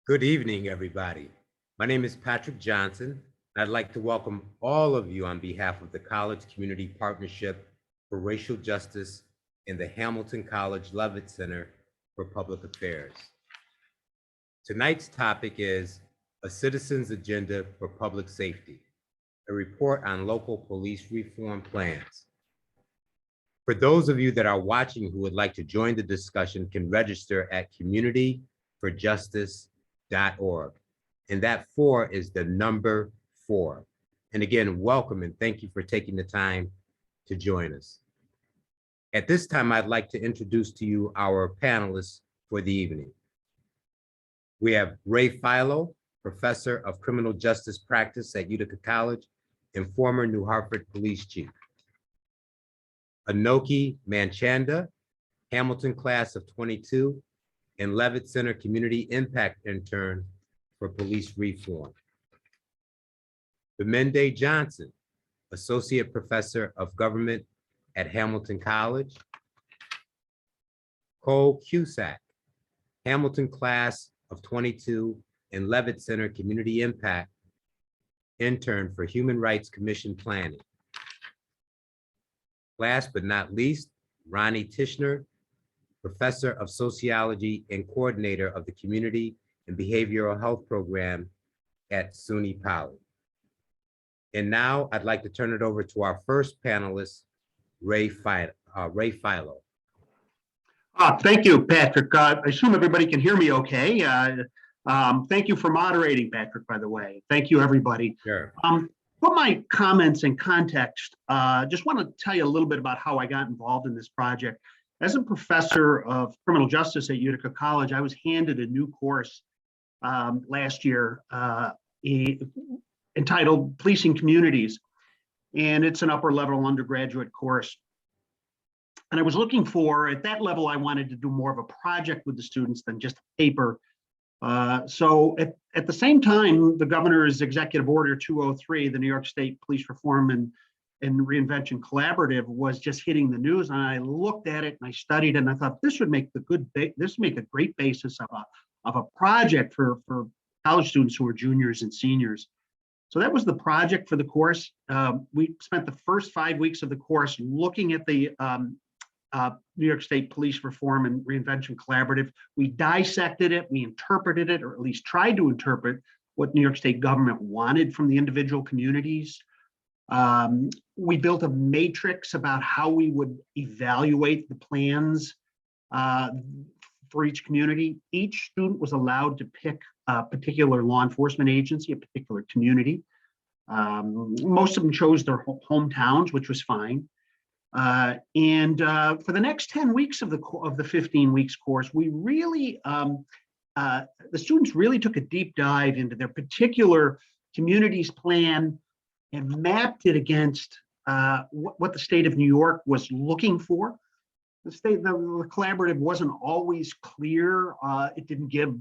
Good evening, everybody. My name is Patrick Johnson, and I'd like to welcome all of you on behalf of the College Community Partnership for Racial Justice and the Hamilton College Levitt Center for Public Affairs. Tonight's topic is A Citizen's Agenda for Public Safety, a report on local police reform plans. For those of you that are watching who would like to join the discussion, can register at communityforjustice.org. And that 4 is the number 4. And again, welcome and thank you for taking the time to join us. At this time, I'd like to introduce to you our panelists for the evening. We have Philo, Professor of Criminal Justice Practice at Utica College and former New Hartford Police Chief. Enoki Manchanda, Hamilton Class of 22 and Levitt Center Community Impact Intern for Police Reform. Gbemende Johnson, Associate Professor of Government at Hamilton College. Kuczek, Hamilton Class of 22 and Levitt Center Community Impact Intern for Human Rights Commission Planning. Last but not least, Ronnie Tischner, Professor of Sociology and Coordinator of the Community and Behavioral Health Program at SUNY Philo. And now I'd like to turn it over to our first panelist, Philo. Thank you, Patrick. I assume everybody can hear me okay. Thank you for moderating, Patrick, by the way. Thank you, everybody. Sure. Put my comments in context. Just want to tell you a little bit about how I got involved in this project. As a professor of criminal justice at Utica College, I was handed a new course last year entitled Policing Communities, and it's an upper level undergraduate course. And I was looking for, at that level, I wanted to do more of a project with the students than just a paper. So at the same time, the governor's executive order 203, the New York State Police Reform and Reinvention Collaborative, was just hitting the news. And I looked at it and I studied it and I thought this would make a great basis of a project for college students who are juniors and seniors. So that was the project for the course. We spent the first 5 weeks of the course looking at the New York State Police Reform and Reinvention Collaborative. We dissected it, we interpreted it, or at least tried to interpret what New York State government wanted from the individual communities. We built a matrix about how we would evaluate the plans for each community. Each student was allowed to pick a particular law enforcement agency, a particular community. Most of them chose their hometowns, which was fine. For the next 10 weeks of the 15 weeks course, we really, the students really took a deep dive into their particular community's plan and mapped it against what the state of New York was looking for. The collaborative wasn't always clear. It didn't give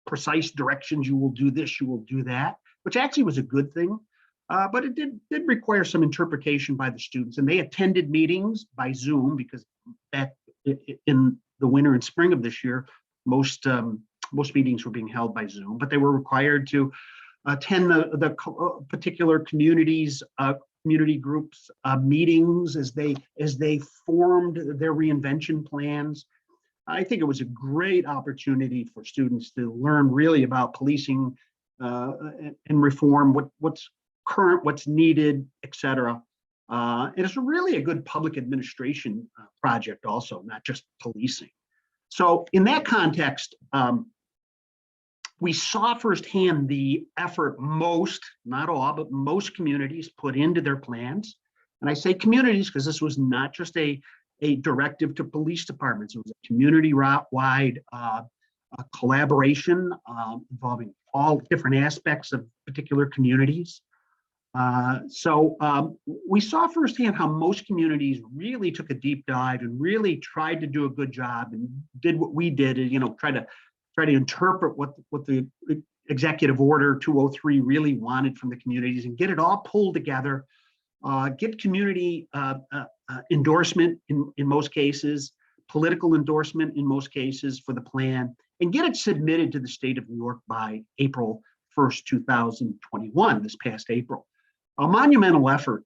precise directions. You will do this, you will do that, which actually was a good thing. But it did require some interpretation by the students, and they attended meetings by Zoom because back in the winter and spring of this year, most meetings were being held by Zoom, but they were required to attend the particular community groups meetings as they formed their reinvention plans. I think it was a great opportunity for students to learn really about policing and reform, what's current, what's needed, et cetera. And it's really a good public administration project also, not just policing. So in that context, we saw firsthand the effort most, not all, but most communities put into their plans. And I say communities because this was not just a directive to police departments. It was a community-wide collaboration involving all different aspects of particular communities. We saw firsthand how most communities really took a deep dive and really tried to do a good job and did what we did, try to interpret what the executive order 203 really wanted from the communities and get it all pulled together, get community endorsement in most cases, political endorsement in most cases for the plan, and get it submitted to the state of New York by April 1st, 2021, this past April. A monumental effort.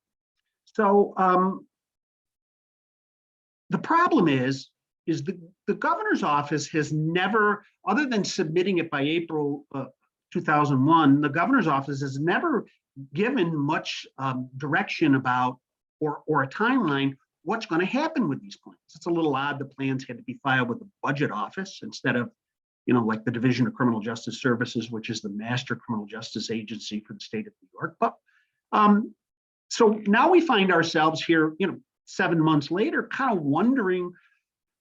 So the problem is the governor's office has never, other than submitting it by April 2001, the governor's office has never given much direction about or a timeline what's going to happen with these plans. It's a little odd the plans had to be filed with the budget office instead of, like the Division of Criminal Justice Services, which is the master criminal justice agency for the state of New York. But so now we find ourselves here, 7 months later, kind of wondering,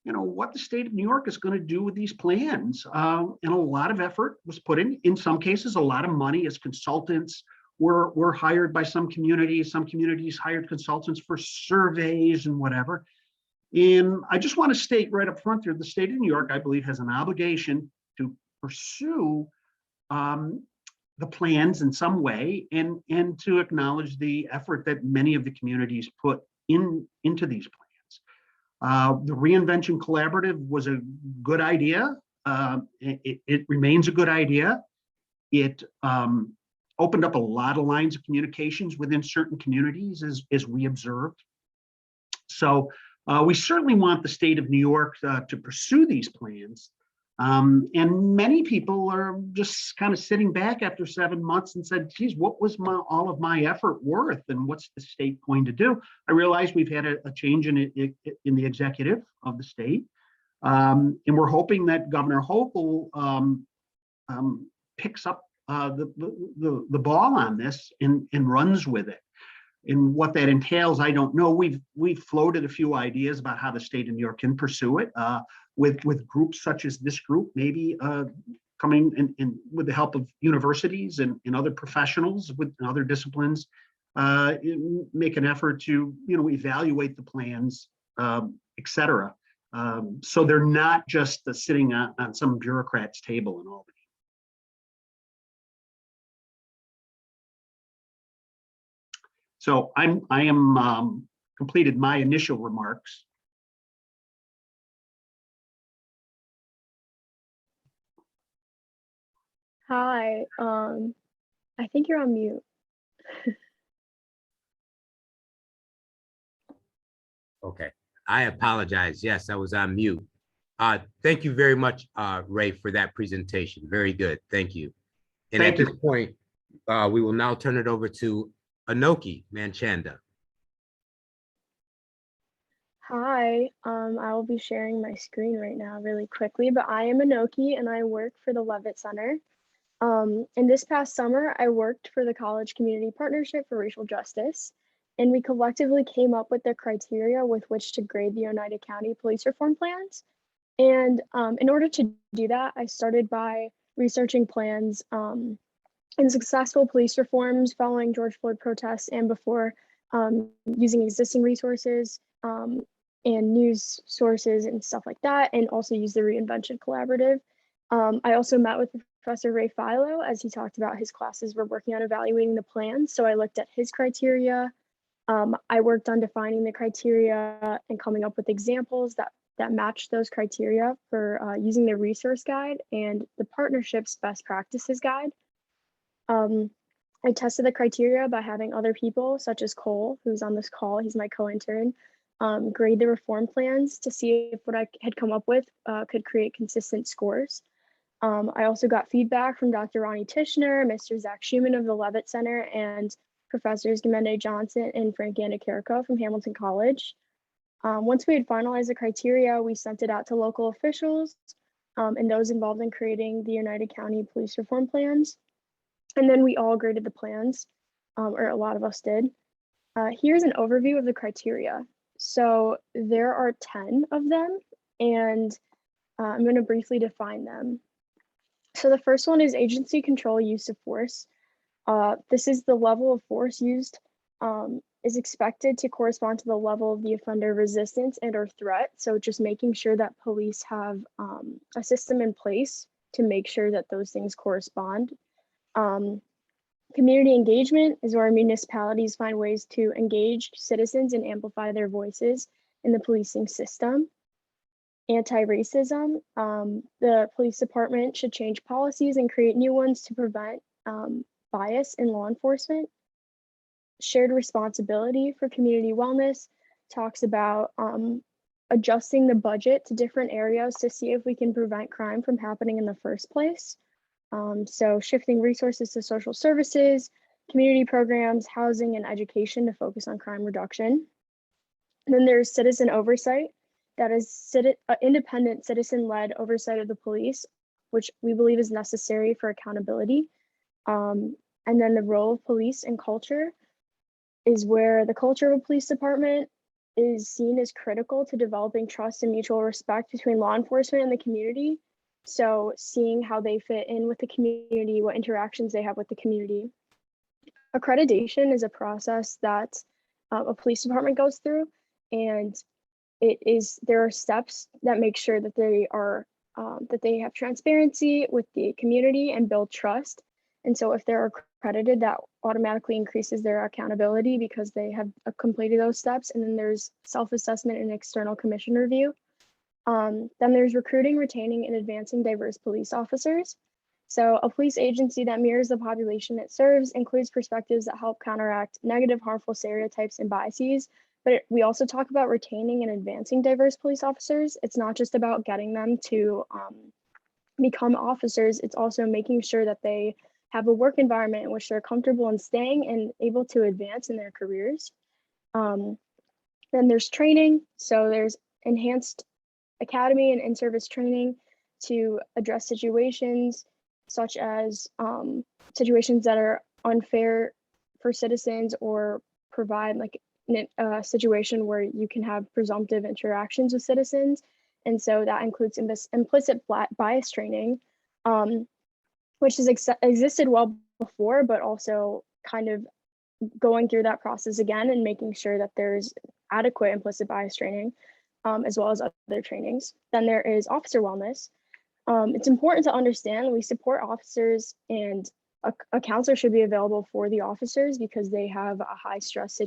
what the state of New York is going to do with these plans. And a lot of effort was put in some cases, a lot of money as consultants were hired by some communities. Some communities hired consultants for surveys and whatever. And I just want to state right up front there, the state of New York, I believe, has an obligation to pursue the plans in some way and to acknowledge the effort that many of the communities put into these plans. The Reinvention Collaborative was a good idea. It remains a good idea. It opened up a lot of lines of communications within certain communities as we observed. So we certainly want the state of New York to pursue these plans. And many people are just kind of sitting back after 7 months and said, geez, what was all of my effort worth and what's the state going to do? I realize we've had a change in the executive of the state. And we're hoping that Governor Hochul picks up the ball on this and runs with it. And what that entails, I don't know. We've floated a few ideas about how the state of New York can pursue it with groups such as this group, maybe coming in with the help of universities and other professionals with other disciplines, make an effort to evaluate the plans, et cetera. So they're not just sitting on some bureaucrat's table in Albany. So I am completed my initial remarks. Hi, I think you're on mute. Okay, I apologize. Yes, I was on mute. Thank you very much, Ray, for that presentation. Very good. Thank you. And Thank at this point, we will now turn it over to Enoki Manchanda. Hi, I will be sharing my screen right now really quickly, but I am Enoki and I work for the Levitt Center. And this past summer, I worked for the College Community Partnership for Racial Justice, and we collectively came up with the criteria with which to grade the Oneida County police reform plans. And in order to do that, I started by researching plans and successful police reforms following George Floyd protests and before, using existing resources and news sources and stuff like that, and also use the Reinvention Collaborative. I also met with Professor Ray Philo as he talked about his classes were working on evaluating the plans. So I looked at his criteria. I worked on defining the criteria and coming up with examples that matched those criteria for using the resource guide and the partnership's best practices guide. I tested the criteria by having other people such as Cole, who's on this call, he's my co-intern, grade the reform plans to see if what I had come up with could create consistent scores. I also got feedback from Dr. Ronnie Tischner, Mr. Zach Schumann of the Levitt Center, and Professors Gbemende Johnson and Frank Anakirko from Hamilton College. Once we had finalized the criteria, we sent it out to local officials and those involved in creating the Oneida County police reform plans. And then we all graded the plans, or a lot of us did. Here's an overview of the criteria. So there are 10 of them, and I'm going to briefly define them. So the first one is agency control use of force. This is the level of force used is expected to correspond to the level of the offender resistance and or threat. So just making sure that police have a system in place to make sure that those things correspond. Community engagement is where municipalities find ways to engage citizens and amplify their voices in the policing system. anti-racism. The police department should change policies and create new ones to prevent bias in law enforcement. Shared responsibility for community wellness talks about adjusting the budget to different areas to see if we can prevent crime from happening in the first place. So shifting resources to social services, community programs, housing, and education to focus on crime reduction. And then there's citizen oversight, that is independent citizen-led oversight of the police, which we believe is necessary for accountability. And then the role of police and culture is where the culture of a police department is seen as critical to developing trust and mutual respect between law enforcement and the community. So seeing how they fit in with the community, what interactions they have with the community. Accreditation is a process that a police department goes through, and there are steps that make sure that they have transparency with the community and build trust. And so if they're accredited, that automatically increases their accountability because they have completed those steps. And then there's self-assessment and external commission review. Then there's recruiting, retaining, and advancing diverse police officers. So a police agency that mirrors the population it serves includes perspectives that help counteract negative, harmful stereotypes and biases. But we also talk about retaining and advancing diverse police officers. It's not just about getting them to become officers. It's also making sure that they have a work environment in which they're comfortable in staying and able to advance in their careers. Then there's training. So there's enhanced academy and in-service training to address situations such as situations that are unfair for citizens, or provide like a situation where you can have presumptive interactions with citizens. And so that includes implicit bias training, which has existed well before, but also kind of going through that process again and making sure that there's adequate implicit bias training, as well as other trainings. Then there is officer wellness. It's important to understand we support officers, and a counselor should be available for the officers because they have a high stress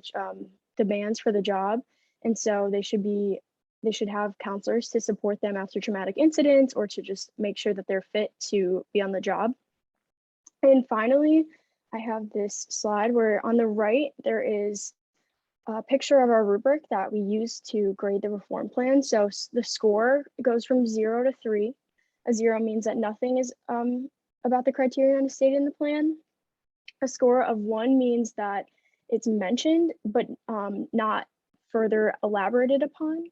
demands for the job. And so they should have counselors to support them after traumatic incidents, or to just make sure that they're fit to be on the job. And finally, I have this slide where on the right, there is a picture of our rubric that we use to grade the reform plan. So the score goes from 0 to 3. A 0 means that nothing is about the criterion stated in the plan. A score of 1 means that it's mentioned, but not further elaborated upon.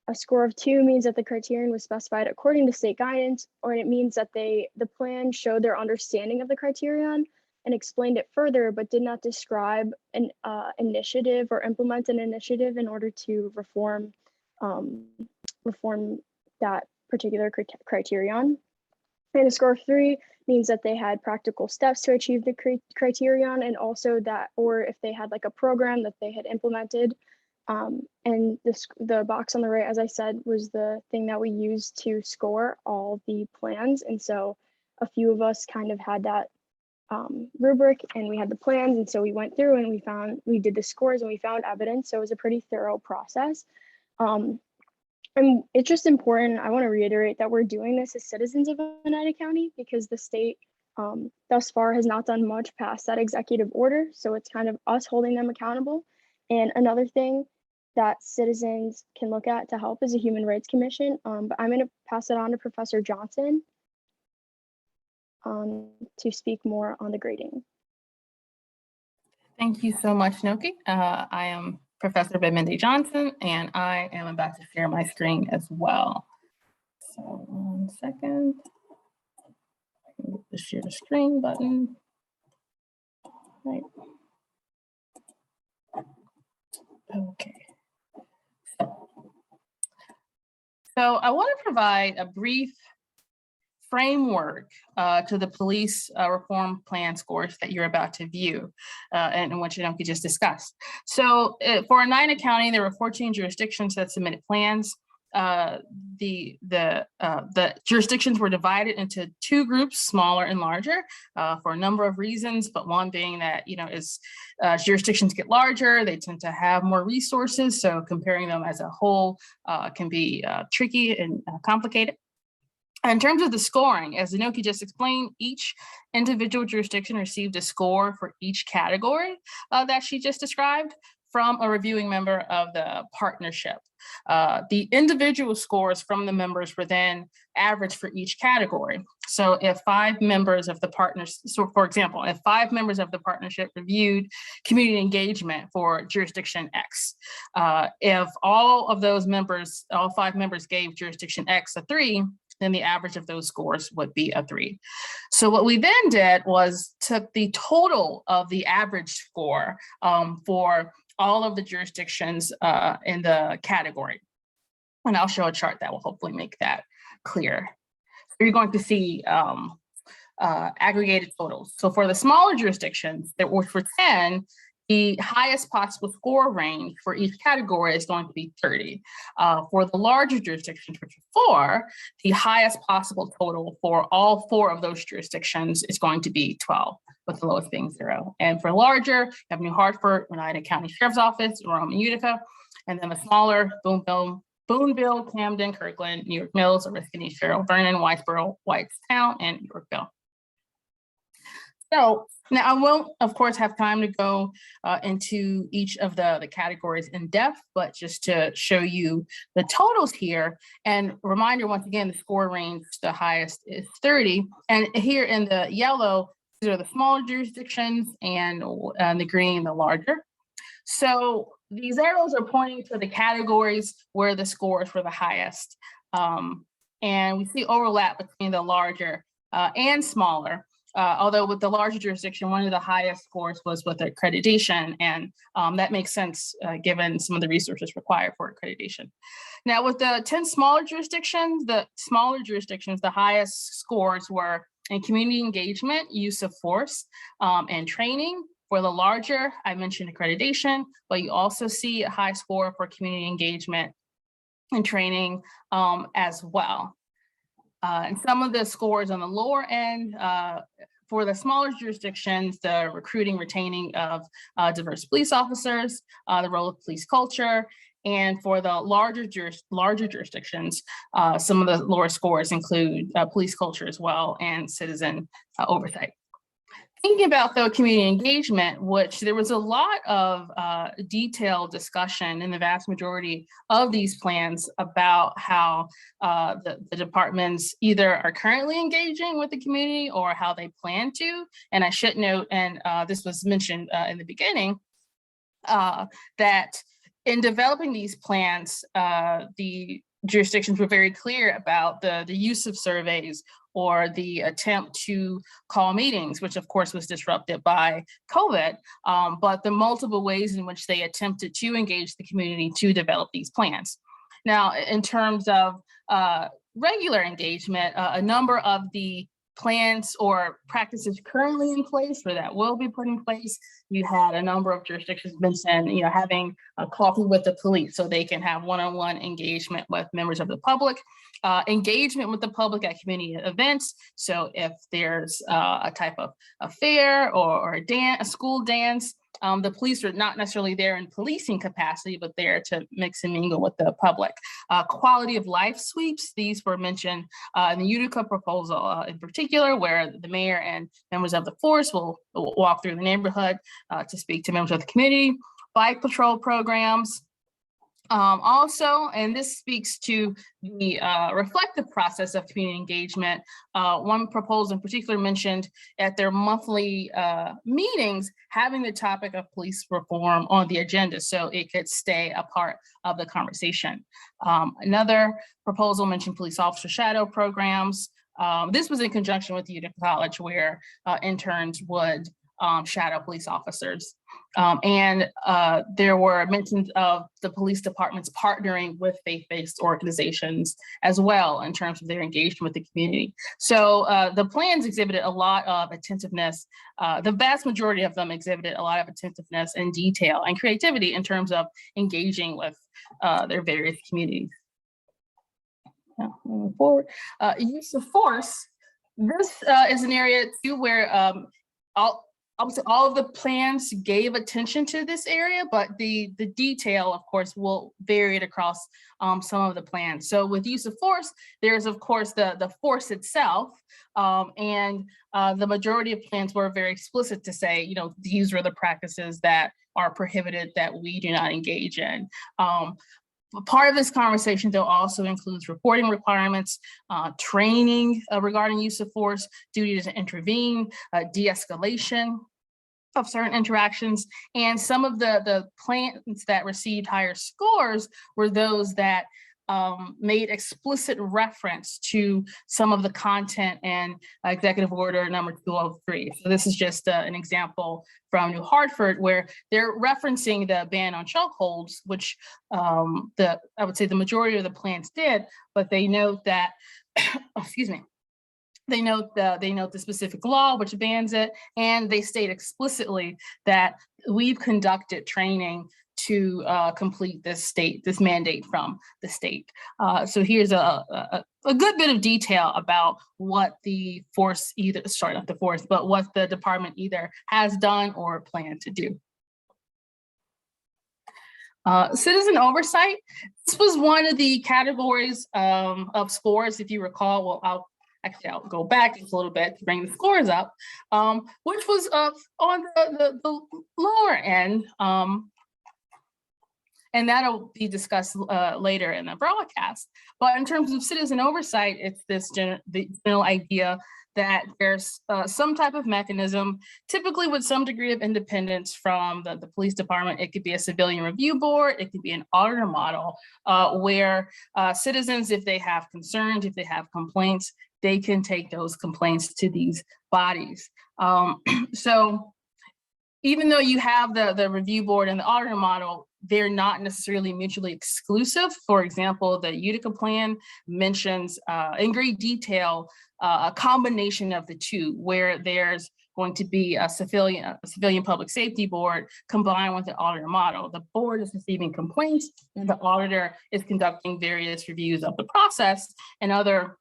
A score of 2 means that the criterion was specified according to state guidance, or it means that the plan showed their understanding of the criterion and explained it further, but did not describe an initiative or implement an initiative in order to reform that particular criterion. And a score of 3 means that they had practical steps to achieve the criterion, and also that, or if they had like a program that they had implemented. And the box on the right, as I said, was the thing that we used to score all the plans. And so a few of us kind of had that rubric, and we had the plans. And so we went through and we did the scores and we found evidence. So it was a pretty thorough process. And it's just important, I want to reiterate that we're doing this as citizens of Oneida County because the state thus far has not done much past that executive order. So it's kind of us holding them accountable. And another thing that citizens can look at to help is a Human Rights Commission. But I'm going to pass it on to Professor Johnson to speak more on the grading. Thank you so much, Enoki. I am Professor Gbemende Johnson, and I am about to share my screen as well. So 1 second. I can get the share screen button. Right. Okay. So I want to provide a brief framework to the police reform plan scores that you're about to view and what Enoki just discussed. So for Oneida County, there were 14 jurisdictions that submitted plans. the jurisdictions were divided into two groups, smaller and larger, for a number of reasons, but one being that, as jurisdictions get larger, they tend to have more resources. So comparing them as a whole can be tricky and complicated. In terms of the scoring, as Enoki just explained, each individual jurisdiction received a score for each category that she just described from a reviewing member of the partnership. The individual scores from the members were then averaged for each category. So if 5 members of the partners, so for example, if 5 members of the partnership reviewed community engagement for jurisdiction X, if all 5 members gave jurisdiction X a 3, then the average of those scores would be a 3. So what we then did was took the total of the average score for all of the jurisdictions in the category. And I'll show a chart that will hopefully make that clear. So you're going to see aggregated totals. So for the smaller jurisdictions, there were for 10, the highest possible score range for each category is going to be 30. For the larger jurisdictions, which are 4, the highest possible total for all 4 of those jurisdictions is going to be 12, with the lowest being 0. And for larger, you have New Hartford, Oneida County Sheriff's Office, Rome, and Utica. And then the smaller, Boonville, Camden, Kirkland, New York Mills, Oriskany, Sherrill, Vernon, Whitesboro, Whitestown, and Yorkville. So now I won't, of course, have time to go into each of the categories in depth, but just to show you the totals here. And reminder, once again, the score range, the highest is 30. And here in the yellow, these are the smaller jurisdictions, and the green, the larger. So these arrows are pointing to the categories where the scores were the highest. And we see overlap between the larger and smaller. Although with the larger jurisdiction, one of the highest scores was with accreditation, and that makes sense given some of the resources required for accreditation. Now with the 10 smaller jurisdictions, the highest scores were in community engagement, use of force, and training. For the larger, I mentioned accreditation, but you also see a high score for community engagement and training as well. And some of the scores on the lower end, for the smaller jurisdictions, the recruiting, retaining of diverse police officers, the role of police culture, and for the larger jurisdictions, some of the lower scores include police culture as well and citizen oversight. Thinking about the community engagement, which there was a lot of detailed discussion in the vast majority of these plans about how the departments either are currently engaging with the community or how they plan to. And I should note, and this was mentioned in the beginning, that in developing these plans, the jurisdictions were very clear about the use of surveys or the attempt to call meetings, which of course was disrupted by COVID, but the multiple ways in which they attempted to engage the community to develop these plans. Now, in terms of regular engagement, a number of the plans or practices currently in place or that will be put in place, you had a number of jurisdictions mention, having a coffee with the police so they can have one-on-one engagement with members of the public, engagement with the public at community events. So if there's a type of a fair or a school dance, the police are not necessarily there in policing capacity, but there to mix and mingle with the public. Quality of life sweeps, these were mentioned in the Utica proposal in particular, where the mayor and members of the force will walk through the neighborhood to speak to members of the community. Bike patrol programs. Also, and this speaks to the reflective process of community engagement, one proposal in particular mentioned at their monthly meetings, having the topic of police reform on the agenda so it could stay a part of the conversation. Another proposal mentioned police officer shadow programs. This was in conjunction with Utica College, where interns would shadow police officers. And there were mentions of the police departments partnering with faith-based organizations as well in terms of their engagement with the community. So the plans exhibited a lot of attentiveness. The vast majority of them exhibited a lot of attentiveness and detail and creativity in terms of engaging with their various communities. Now, moving forward, use of force. This is an area too where obviously all of the plans gave attention to this area, but the detail, of course, will vary across some of the plans. So with use of force, there's of course the force itself, and the majority of plans were very explicit to say, you know, these are the practices that are prohibited that we do not engage in. Part of this conversation, though, also includes reporting requirements, training regarding use of force, duty to intervene, de-escalation of certain interactions. And some of the plans that received higher scores were those that made explicit reference to some of the content and Executive Order number 203. So this is just an example from New Hartford where they're referencing the ban on chokeholds, which I would say the majority of the plans did, but they note that, excuse me, they note the specific law which bans it, and they state explicitly that we've conducted training to complete this mandate from the state. So here's a good bit of detail about what the force not the force, but what the department either has done or plan to do. Citizen oversight. This was one of the categories of scores, if you recall. Well, I'll go back just a little bit to bring the scores up, which was on the lower end. And that'll be discussed later in the broadcast. But in terms of citizen oversight, it's this the general idea that there's some type of mechanism, typically with some degree of independence from the police department. It could be a civilian review board, it could be an auditor model, where citizens, if they have concerns, if they have complaints, they can take those complaints to these bodies. So even though you have the review board and the auditor model, they're not necessarily mutually exclusive. For example, the Utica plan mentions in great detail a combination of the two, where there's going to be a civilian public safety board combined with the auditor model. The board is receiving complaints and the auditor is conducting various reviews of the process and other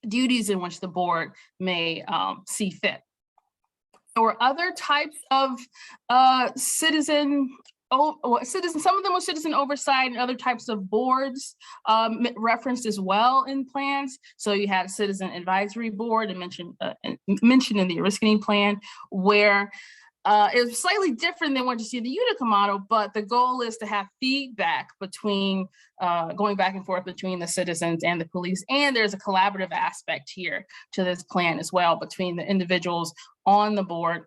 duties in which the board may see fit. There were other types of some of them were citizen oversight, and other types of boards referenced as well in plans. So you had a citizen advisory board and mentioned in the Oriskany plan, where it was slightly different than what you see in the Utica model, but the goal is to have feedback between going back and forth between the citizens and the police. And there's a collaborative aspect here to this plan as well between the individuals on the board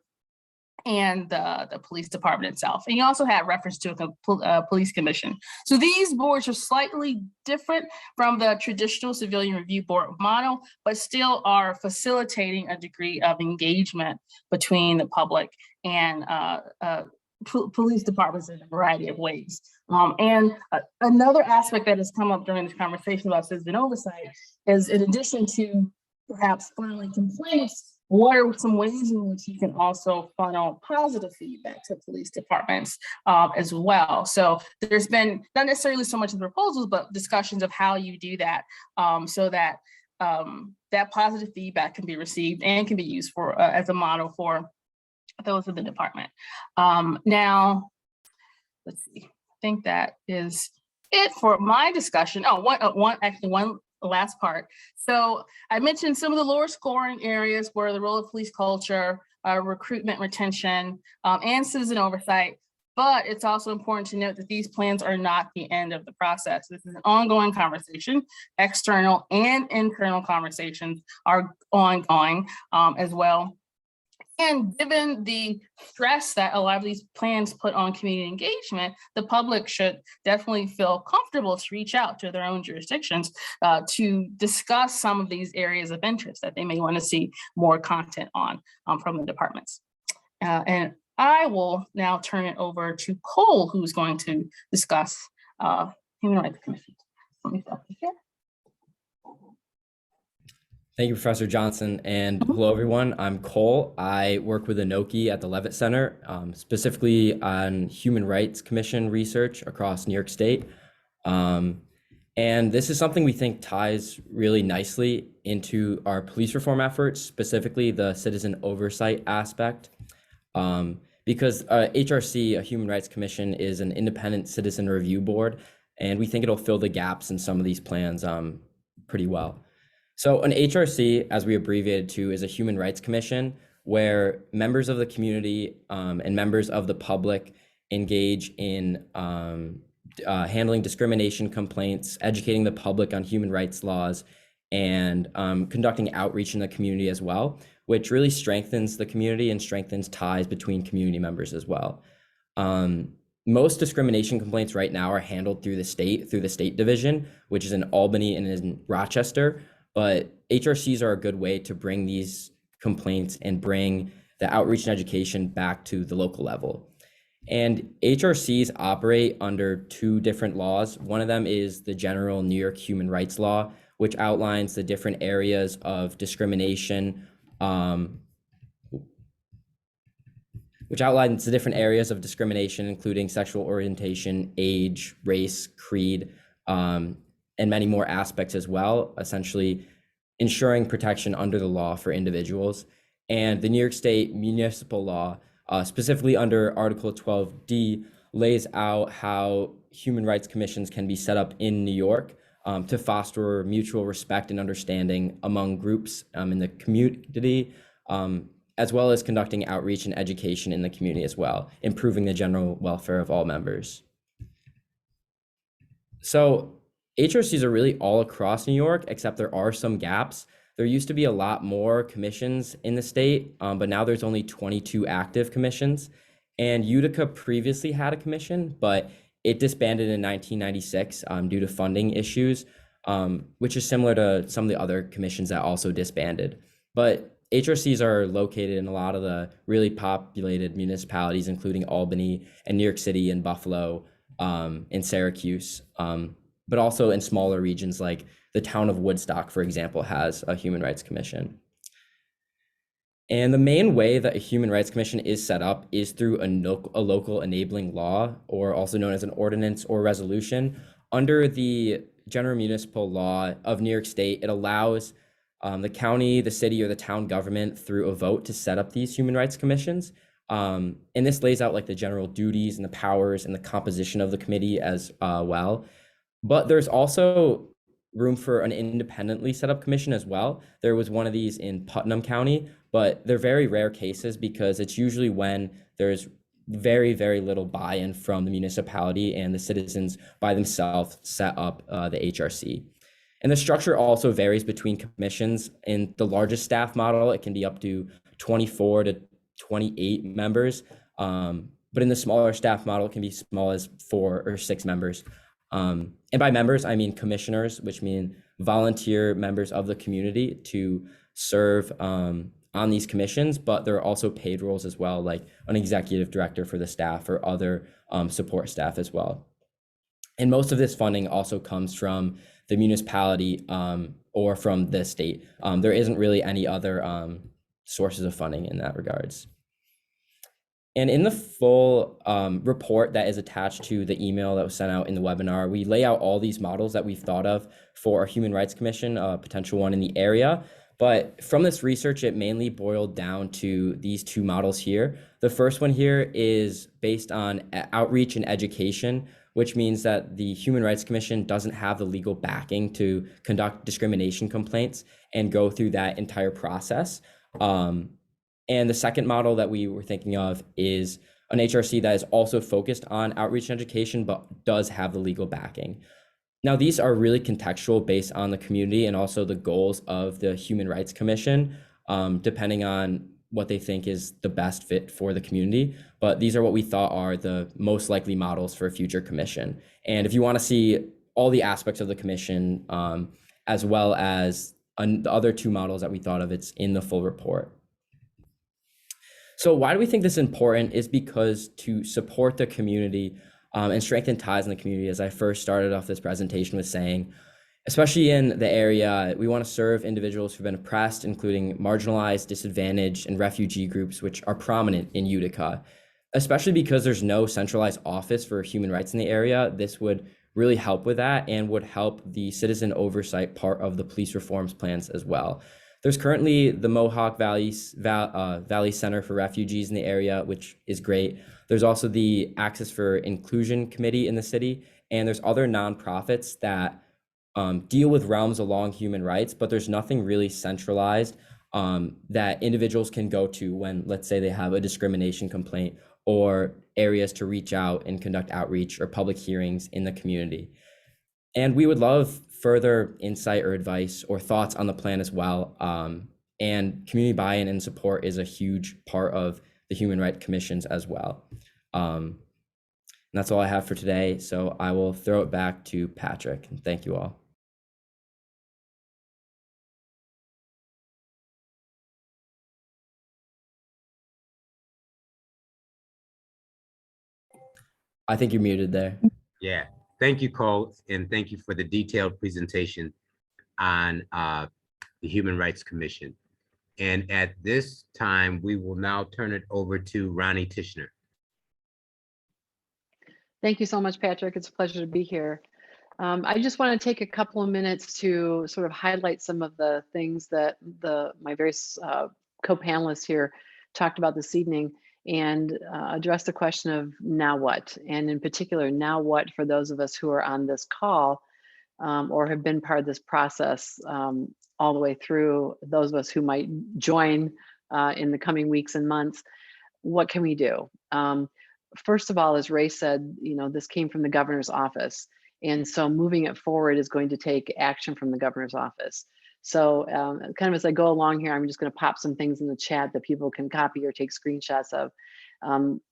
and the police department itself. And you also had reference to a police commission. So these boards are slightly different from the traditional civilian review board model, but still are facilitating a degree of engagement between the public and police departments in a variety of ways. And another aspect that has come up during this conversation about citizen oversight is, in addition to perhaps filing complaints, what are some ways in which you can also funnel positive feedback to police departments as well? So there's been not necessarily so much in the proposals, but discussions of how you do that, so that that positive feedback can be received and can be used for as a model for those in the department. Now, let's see. I think that is it for my discussion. Oh, one last part. So I mentioned some of the lower scoring areas were the role of police culture, recruitment, retention, and citizen oversight. But it's also important to note that these plans are not the end of the process. This is an ongoing conversation. External and internal conversations are ongoing as well. And given the stress that a lot of these plans put on community engagement, the public should definitely feel comfortable to reach out to their own jurisdictions to discuss some of these areas of interest that they may want to see more content on from the departments. And I will now turn it over to Cole, who's going to discuss Human Rights Commission. Let me stop here. Thank you, Professor Johnson, and hello, everyone. I'm Cole. I work with Enoki at the Levitt Center, specifically on Human Rights Commission research across New York State. And this is something we think ties really nicely into our police reform efforts, specifically the citizen oversight aspect. Because HRC, a Human Rights Commission, is an independent citizen review board, and we think it'll fill the gaps in some of these plans pretty well. So an HRC, as we abbreviated to, is a Human Rights Commission where members of the community and members of the public engage in handling discrimination complaints, educating the public on human rights laws, and conducting outreach in the community as well, which really strengthens the community and strengthens ties between community members as well. Most discrimination complaints right now are handled through the state division, which is in Albany and in Rochester, but HRCs are a good way to bring these complaints and bring the outreach and education back to the local level. And HRCs operate under two different laws. One of them is the general New York Human Rights Law, which outlines the different areas of discrimination, including sexual orientation, age, race, creed, and many more aspects as well, essentially ensuring protection under the law for individuals. And the New York State municipal law, specifically under Article 12D, lays out how human rights commissions can be set up in New York to foster mutual respect and understanding among groups in the community, as well as conducting outreach and education in the community as well, improving the general welfare of all members. So HRCs are really all across New York, except there are some gaps. There used to be a lot more commissions in the state, but now there's only 22 active commissions. And Utica previously had a commission, but it disbanded in 1996 due to funding issues, which is similar to some of the other commissions that also disbanded. But HRCs are located in a lot of the really populated municipalities, including Albany and New York City and Buffalo and Syracuse, but also in smaller regions like the town of Woodstock, for example, has a Human Rights Commission. And the main way that a Human Rights Commission is set up is through a local enabling law, or also known as an ordinance or resolution. Under the general municipal law of New York State, it allows the county, the city, or the town government through a vote to set up these Human Rights Commissions. And this lays out like the general duties and the powers and the composition of the committee as well. But there's also room for an independently set up commission as well. There was one of these in Putnam County, but they're very rare cases because it's usually when there's very, very little buy-in from the municipality and the citizens by themselves set up the HRC. And the structure also varies between commissions. In the largest staff model, it can be up to 24 to 28 members. But in the smaller staff model, it can be as small as 4 or 6 members. And by members, I mean commissioners, which mean volunteer members of the community to serve on these commissions, but there are also paid roles as well, like an executive director for the staff or other support staff as well. And most of this funding also comes from the municipality or from the state. There isn't really any other sources of funding in that regards. And in the full report that is attached to the email that was sent out in the webinar, we lay out all these models that we've thought of for a Human Rights Commission, a potential one in the area. But from this research, it mainly boiled down to these two models here. The first one here is based on outreach and education, which means that the Human Rights Commission doesn't have the legal backing to conduct discrimination complaints and go through that entire process. And the second model that we were thinking of is an HRC that is also focused on outreach and education, but does have the legal backing. Now, these are really contextual based on the community and also the goals of the Human Rights Commission, depending on what they think is the best fit for the community. But these are what we thought are the most likely models for a future commission. And if you want to see all the aspects of the commission, as well as the other two models that we thought of, it's in the full report. So why do we think this is important is because to support the community and strengthen ties in the community, as I first started off this presentation with saying, especially in the area, we want to serve individuals who've been oppressed, including marginalized, disadvantaged, and refugee groups, which are prominent in Utica. Especially because there's no centralized office for human rights in the area, this would really help with that and would help the citizen oversight part of the police reforms plans as well. There's currently the Mohawk Valley Center for Refugees in the area, which is great. There's also the Access for Inclusion Committee in the city, and there's other nonprofits that deal with realms along human rights, but there's nothing really centralized that individuals can go to when, let's say, they have a discrimination complaint, or areas to reach out and conduct outreach or public hearings in the community. And we would love further insight or advice or thoughts on the plan as well. And community buy-in and support is a huge part of the Human Rights Commissions as well. And that's all I have for today. So I will throw it back to Patrick. And thank you all. I think you're muted there. Yeah, thank you, Cole, and thank you for the detailed presentation on the Human Rights Commission. And at this time, we will now turn it over to Ronnie Tischner. Thank you so much, Patrick. It's a pleasure to be here. I just want to take a couple of minutes to sort of highlight some of the things that my various co-panelists here talked about this evening, and address the question of now what, and in particular, now what for those of us who are on this call or have been part of this process all the way through, those of us who might join in the coming weeks and months. What can we do? First of all, as Ray said, this came from the governor's office. And so moving it forward is going to take action from the governor's office. So kind of as I go along here, I'm just going to pop some things in the chat that people can copy or take screenshots of.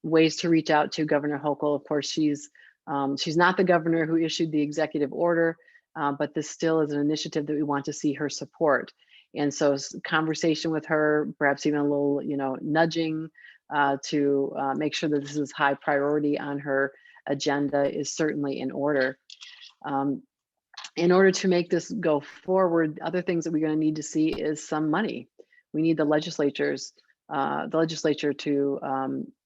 Ways to reach out to Governor Hochul. Of course, she's not the governor who issued the executive order, but this still is an initiative that we want to see her support. And so conversation with her, perhaps even a little, nudging to make sure that this is high priority on her agenda is certainly in order. In order to make this go forward, other things that we're going to need to see is some money. We need the legislature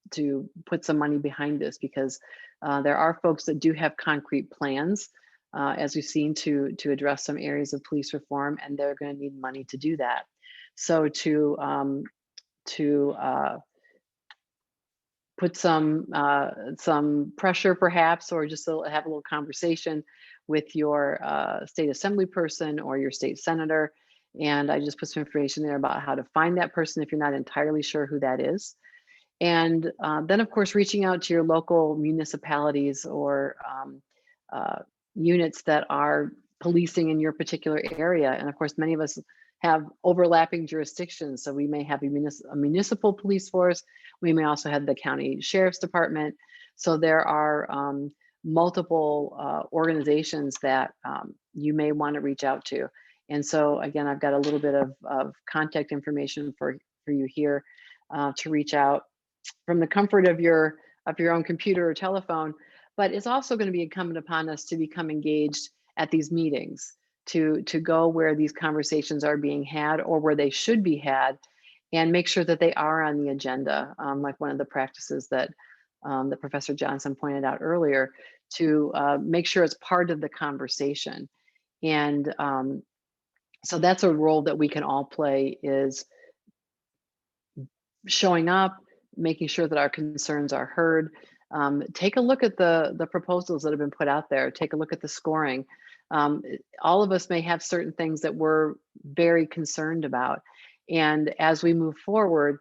to put some money behind this, because there are folks that do have concrete plans, as we've seen, to address some areas of police reform, and they're going to need money to do that. So to put some pressure perhaps, or just to have a little conversation with your state assembly person or your state senator. And I just put some information there about how to find that person if you're not entirely sure who that is. And then of course, reaching out to your local municipalities or units that are policing in your particular area. And of course, many of us have overlapping jurisdictions. So we may have a municipal police force. We may also have the county sheriff's department. So there are multiple organizations that you may want to reach out to. And so again, I've got a little bit of contact information for you here to reach out from the comfort of your own computer or telephone. But it's also going to be incumbent upon us to become engaged at these meetings, to go where these conversations are being had or where they should be had, and make sure that they are on the agenda, like one of the practices that Professor Johnson pointed out earlier, to make sure it's part of the conversation. And so that's a role that we can all play, is showing up, making sure that our concerns are heard. Take a look at the proposals that have been put out there. Take a look at the scoring. All of us may have certain things that we're very concerned about. And as we move forward,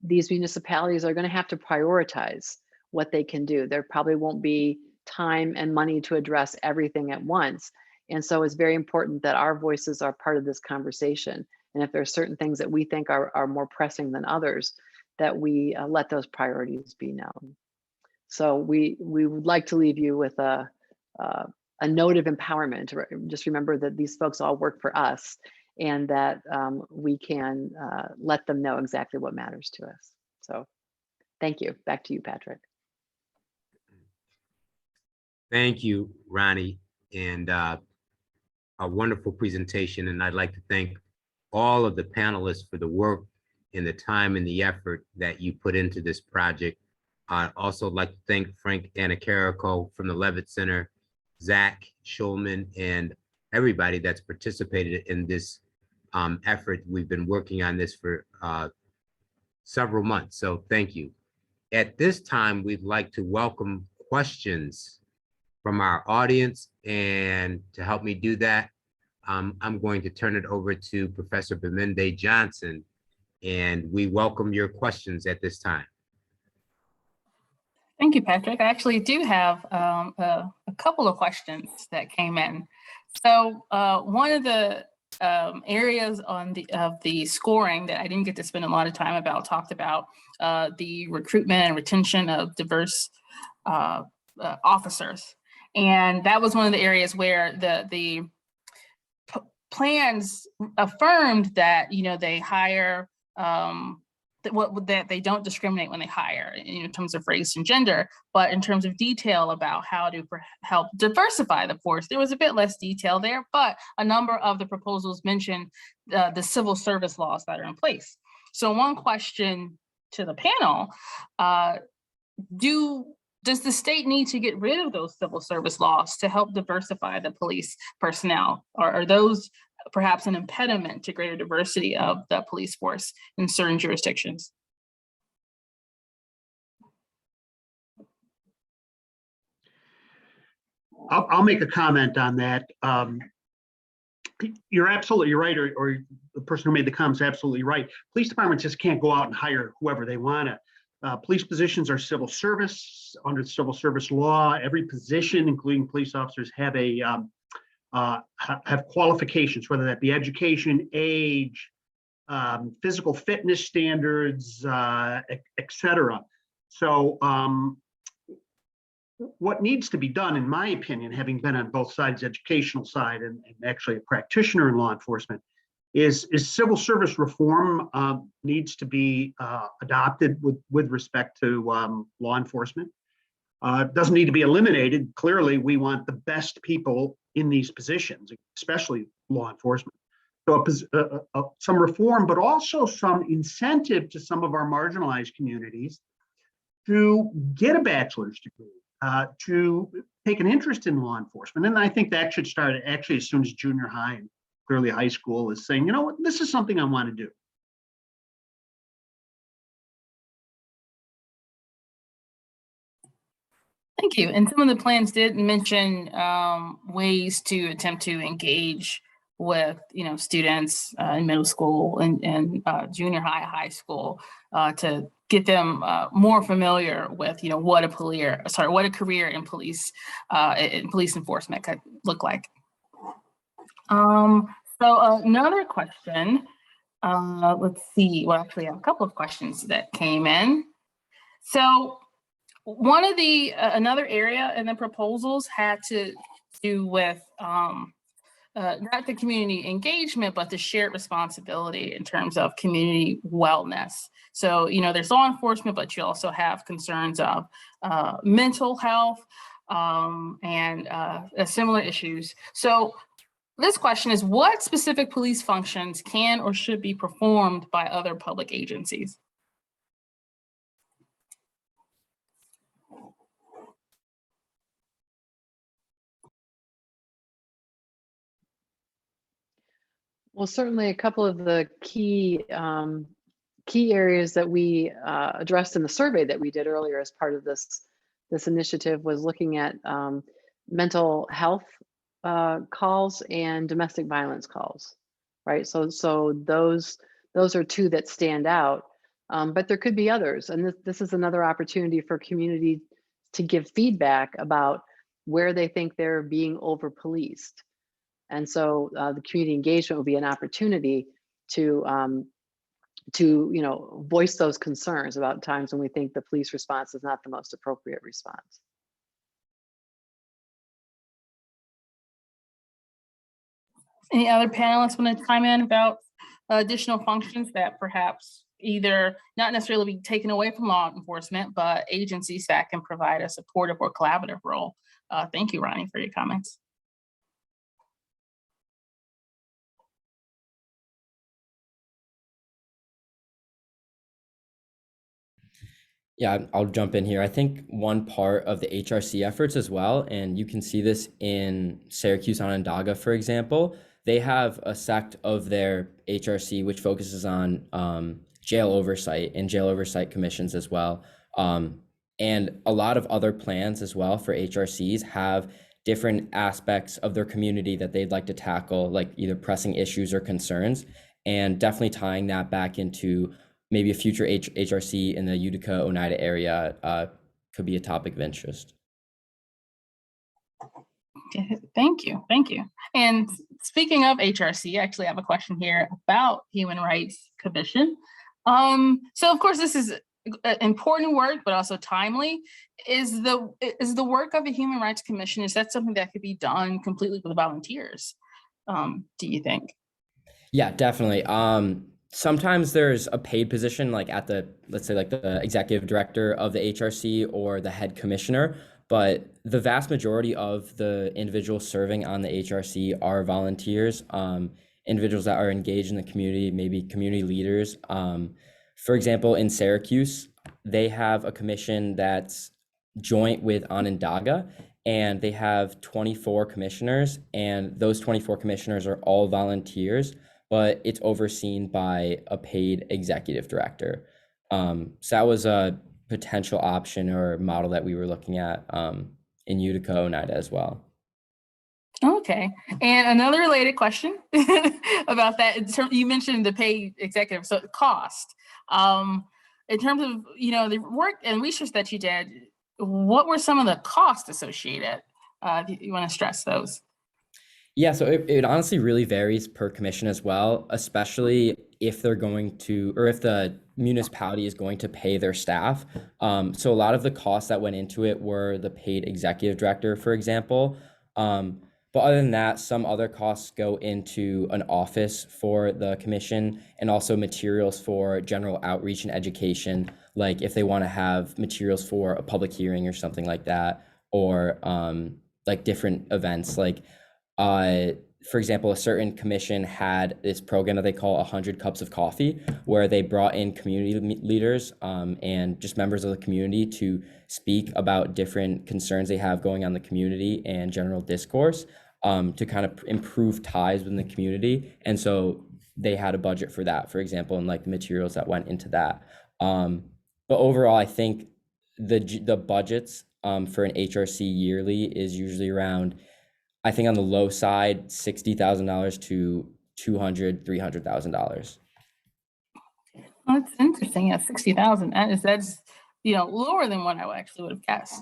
these municipalities are going to have to prioritize what they can do. There probably won't be time and money to address everything at once. And so it's very important that our voices are part of this conversation. And if there are certain things that we think are more pressing than others, that we let those priorities be known. So we would like to leave you with a note of empowerment. Just remember that these folks all work for us, and that we can let them know exactly what matters to us. So thank you. Back to you, Patrick. Thank you, Ronnie, and a wonderful presentation. And I'd like to thank all of the panelists for the work and the time and the effort that you put into this project. I'd also like to thank Frank Anacarico from the Levitt Center, Zach, Schulman, and everybody that's participated in this effort. We've been working on this for several months, so thank you. At this time, we'd like to welcome questions from our audience, and to help me do that, I'm going to turn it over to Professor Gbemende Johnson, and we welcome your questions at this time. Thank you, Patrick. I actually do have a couple of questions that came in. So one of the areas of the scoring that I didn't get to spend a lot of time about talked about the recruitment and retention of diverse officers. And that was one of the areas where the plans affirmed that, they hire that they don't discriminate when they hire in terms of race and gender, but in terms of detail about how to help diversify the force, there was a bit less detail there, but a number of the proposals mentioned the civil service laws that are in place. So one question to the panel, does the state need to get rid of those civil service laws to help diversify the police personnel? Or are those perhaps an impediment to greater diversity of the police force in certain jurisdictions? I'll make a comment on that. You're absolutely right, or the person who made the comment is absolutely right. Police departments just can't go out and hire whoever they want to. Police positions are civil service. Under the civil service law, every position, including police officers, have have qualifications, whether that be education, age, physical fitness standards, etc. So what needs to be done, in my opinion, having been on both sides, educational side and actually a practitioner in law enforcement, is civil service reform needs to be adopted with respect to law enforcement. It doesn't need to be eliminated. Clearly, we want the best people in these positions, especially law enforcement. So some reform, but also some incentive to some of our marginalized communities to get a bachelor's degree, to take an interest in law enforcement. And I think that should start actually as soon as junior high and clearly high school is saying, you know what, this is something I want to do. Thank you. And some of the plans did mention ways to attempt to engage with, students in middle school and junior high school to get them more familiar with, what a career in police enforcement could look like. So another question. Let's see. Well, actually, I have a couple of questions that came in. So one of another area in the proposals had to do with not the community engagement, but the shared responsibility in terms of community wellness. So, there's law enforcement, but you also have concerns of mental health and similar issues. So this question is, what specific police functions can or should be performed by other public agencies? Well, certainly a couple of the key areas that we addressed in the survey that we did earlier as part of this initiative was looking at mental health calls and domestic violence calls, right? So those are two that stand out, but there could be others. And this is another opportunity for community to give feedback about where they think they're being over policed. And so the community engagement will be an opportunity to voice those concerns about times when we think the police response is not the most appropriate response. Any other panelists want to chime in about additional functions that perhaps either not necessarily be taken away from law enforcement, but agencies that can provide a supportive or collaborative role? Thank you, Ronnie, for your comments. Yeah, I'll jump in here. I think one part of the HRC efforts as well, and you can see this in Syracuse Onondaga, for example, they have a sect of their HRC which focuses on jail oversight and jail oversight commissions as well. And a lot of other plans as well for HRCs have different aspects of their community that they'd like to tackle, like either pressing issues or concerns, and definitely tying that back into maybe a future HRC in the Utica Oneida area could be a topic of interest. Thank you. Thank you. And speaking of HRC, I actually have a question here about Human Rights Commission. So of course, this is important work, but also timely. Is the work of a Human Rights Commission, is that something that could be done completely with volunteers? Do you think? Yeah, definitely. Sometimes there's a paid position, like at the, let's say like the executive director of the HRC or the head commissioner, but the vast majority of the individuals serving on the HRC are volunteers, individuals that are engaged in the community, maybe community leaders. For example, in Syracuse, they have a commission that's joint with Onondaga, and they have 24 commissioners, and those 24 commissioners are all volunteers, but it's overseen by a paid executive director. So that was a potential option or model that we were looking at in Utica, Oneida as well. Okay. And another related question about that, you mentioned the paid executive, so cost. In terms of, the work and research that you did, what were some of the costs associated? If you want to stress those. Yeah, so it honestly really varies per commission as well, especially if they're going to, or if the municipality is going to pay their staff. So a lot of the costs that went into it were the paid executive director, for example. But other than that, some other costs go into an office for the commission and also materials for general outreach and education, like if they want to have materials for a public hearing or something like that, or like different events, like for example, a certain commission had this program that they call 100 Cups of Coffee, where they brought in community leaders and just members of the community to speak about different concerns they have going on in the community and general discourse to kind of improve ties within the community. And so they had a budget for that, for example, and like the materials that went into that. But overall, I think the budgets for an HRC yearly is usually around, I think on the low side, $60,000 to $200,000, $300,000. Well, that's interesting. Yeah, 60,000. That's lower than what I actually would have guessed.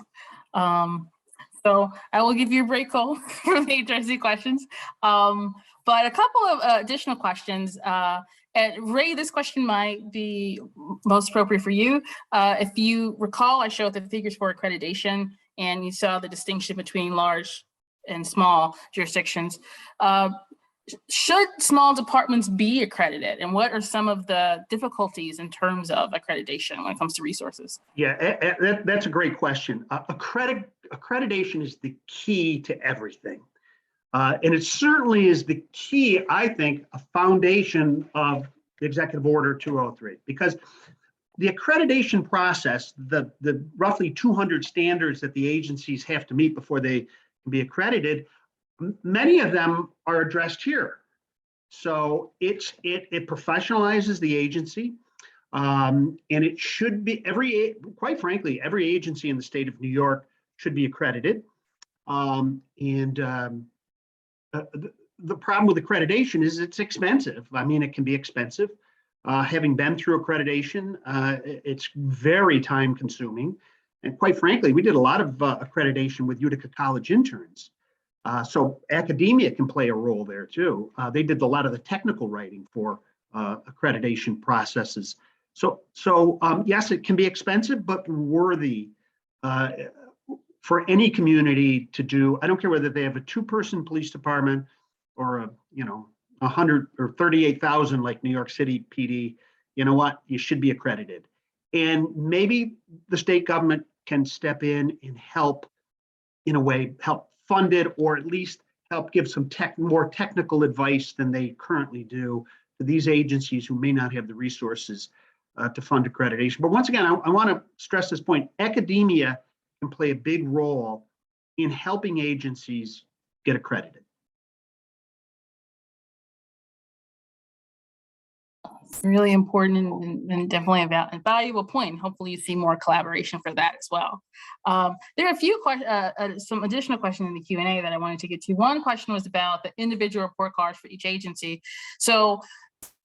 So I will give you a break, Cole, for the HRC questions. But a couple of additional questions. And Ray, this question might be most appropriate for you. If you recall, I showed the figures for accreditation, and you saw the distinction between large and small jurisdictions. Should small departments be accredited, and what are some of the difficulties in terms of accreditation when it comes to resources? Yeah, that's a great question. Accreditation is the key to everything. And it certainly is the key, I think, a foundation of the Executive Order 203, because the accreditation process, the roughly 200 standards that the agencies have to meet before they can be accredited, many of them are addressed here. So it professionalizes the agency, and it should be quite frankly, every agency in the state of New York should be accredited. The problem with accreditation is it's expensive. I mean, it can be expensive. Having been through accreditation, it's very time consuming. And quite frankly, we did a lot of accreditation with Utica College interns. So academia can play a role there too. They did a lot of the technical writing for accreditation processes. So yes, it can be expensive, but worthy for any community to do. I don't care whether they have a 2-person police department or 100 or 38,000 like New York City PD. You know what? You should be accredited. And maybe the state government can step in and help, in a way, help fund it, or at least help give some more technical advice than they currently do to these agencies who may not have the resources to fund accreditation. But once again, I want to stress this point. Academia can play a big role in helping agencies get accredited. It's really important and definitely a valuable point. Hopefully you see more collaboration for that as well. There are a few some additional questions in the Q&A that I wanted to get to. One question was about the individual report cards for each agency. So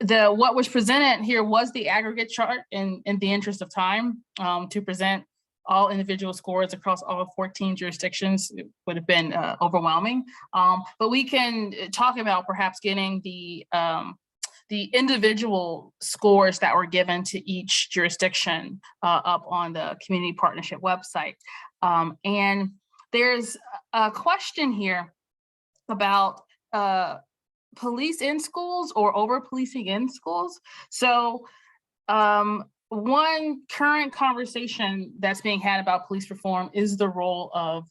what was presented here was the aggregate chart in the interest of time to present all individual scores across all 14 jurisdictions. It would have been overwhelming. But we can talk about perhaps getting the individual scores that were given to each jurisdiction up on the community partnership website. And there's a question here about police in schools or over policing in schools. So one current conversation that's being had about police reform is the role of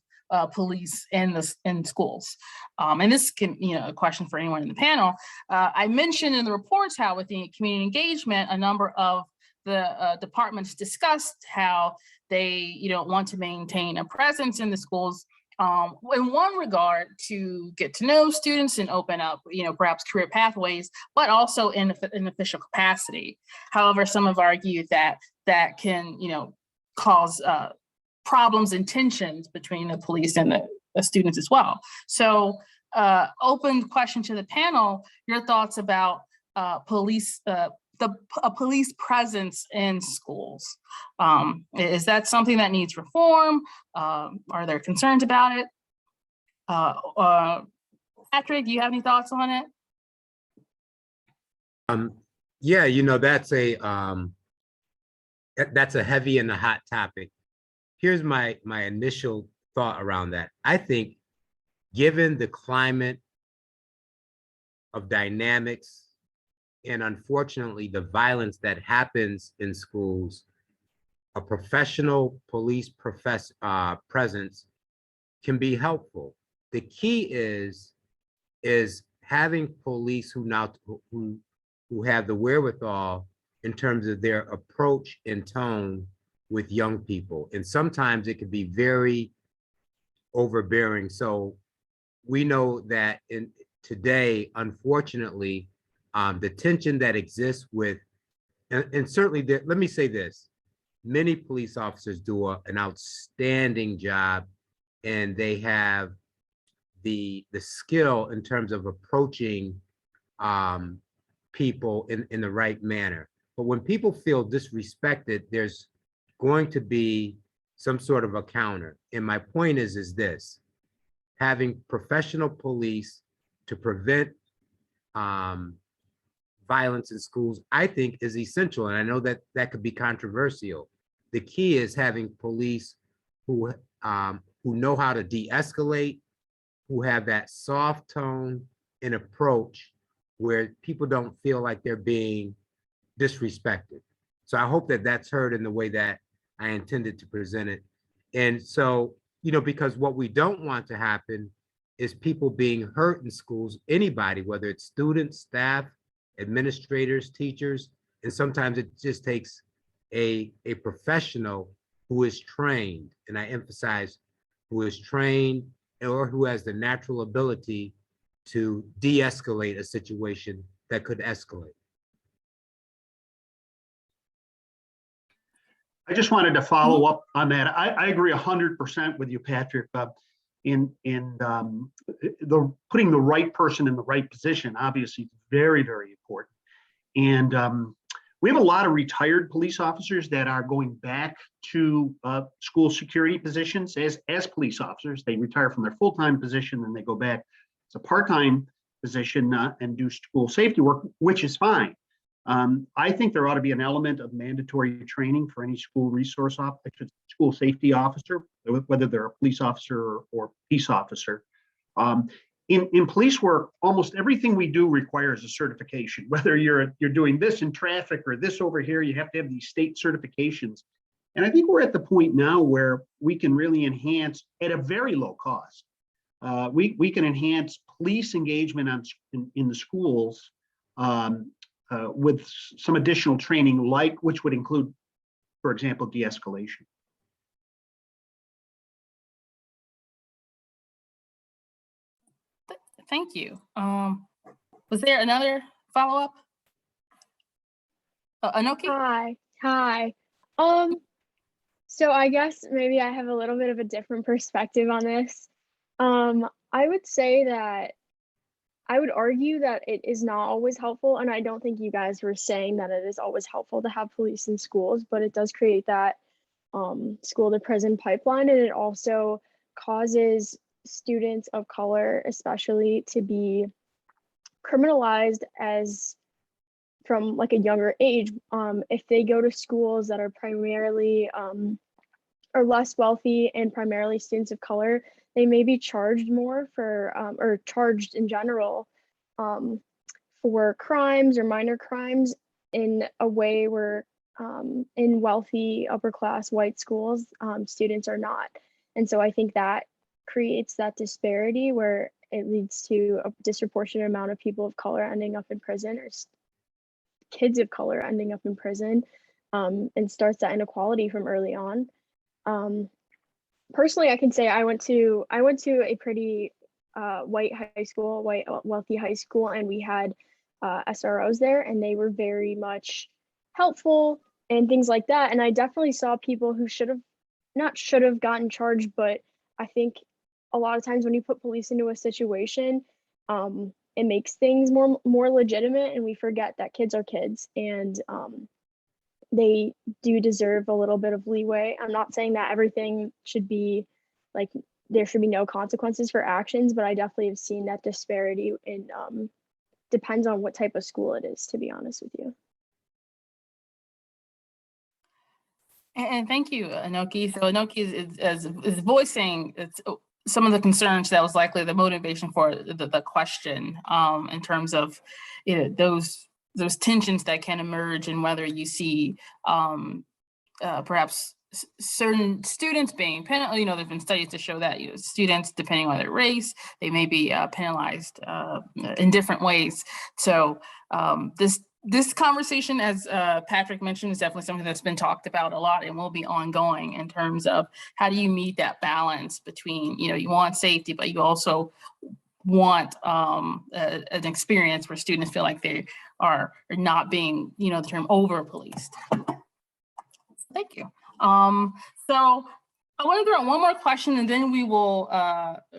police in schools. And this can, a question for anyone in the panel. I mentioned in the reports how within community engagement, a number of the departments discussed how they want to maintain a presence in the schools in one regard to get to know students and open up, perhaps career pathways, but also in an official capacity. However, some have argued that can, cause problems and tensions between the police and the students as well. So open question to the panel, your thoughts about police, a police presence in schools. Is that something that needs reform? Are there concerns about it? Patrick, do you have any thoughts on it? Yeah, that's a heavy and a hot topic. Here's my initial thought around that. I think given the climate of dynamics and unfortunately the violence that happens in schools, a professional police presence can be helpful. The key is having police who have the wherewithal in terms of their approach and tone with young people. And sometimes it can be very overbearing. So we know that today, unfortunately, the tension that exists with, and certainly, let me say this, many police officers do an outstanding job, and they have the skill in terms of approaching people in the right manner. But when people feel disrespected, there's going to be some sort of a counter. And my point is this: having professional police to prevent violence in schools, I think, is essential. And I know that could be controversial. The key is having police who know how to de-escalate, who have that soft tone and approach where people don't feel like they're being disrespected. So I hope that that's heard in the way that I intended to present it. And so, because what we don't want to happen is people being hurt in schools, anybody, whether it's students, staff, administrators, teachers, and sometimes it just takes a professional who is trained, and I emphasize who is trained or who has the natural ability to de-escalate a situation that could escalate. I just wanted to follow up on that. I agree 100% with you, Patrick. In putting the right person in the right position, obviously, is very, very important. And we have a lot of retired police officers that are going back to school security positions as police officers. They retire from their full-time position and they go back as a part-time position and do school safety work, which is fine. I think there ought to be an element of mandatory training for any school resource officer, school safety officer, whether they're a police officer or peace officer. In police work, almost everything we do requires a certification. Whether you're doing this in traffic or this over here, you have to have these state certifications. And I think we're at the point now where we can really enhance at a very low cost. We can enhance police engagement in the schools with some additional training, which would include, for example, de-escalation. Thank you. Was there another follow-up? Anokhi? Hi. So I guess maybe I have a little bit of a different perspective on this. I would say that I would argue that it is not always helpful, and I don't think you guys were saying that it is always helpful to have police in schools, but it does create that school to prison pipeline, and it also causes students of color especially to be criminalized as from like a younger age. If they go to schools that are primarily or less wealthy and primarily students of color, they may be charged more for or charged in general for crimes or minor crimes in a way where in wealthy upper class white schools students are not. And so I think that creates that disparity where it leads to a disproportionate amount of people of color ending up in prison, or kids of color ending up in prison, and starts that inequality from early on. Personally, I can say I went to a pretty white high school, white wealthy high school, and we had SROs there, and they were very much helpful and things like that. And I definitely saw people who should have gotten charged, but I think a lot of times when you put police into a situation, it makes things more legitimate, and we forget that kids are kids, and they do deserve a little bit of leeway. I'm not saying that everything should be like there should be no consequences for actions, but I definitely have seen that disparity in depends on what type of school it is, to be honest with you. And thank you, Anokhi. So Anokhi is voicing some of the concerns that was likely the motivation for the question in terms of those tensions that can emerge, and whether you see perhaps certain students being penalized. There's been studies to show that students, depending on their race, they may be penalized in different ways. So this conversation, as Patrick mentioned, is definitely something that's been talked about a lot and will be ongoing in terms of how do you meet that balance between, you want safety, but you also want an experience where students feel like they are not being, the term over-policed. Thank you. So I want to throw out one more question, and then we will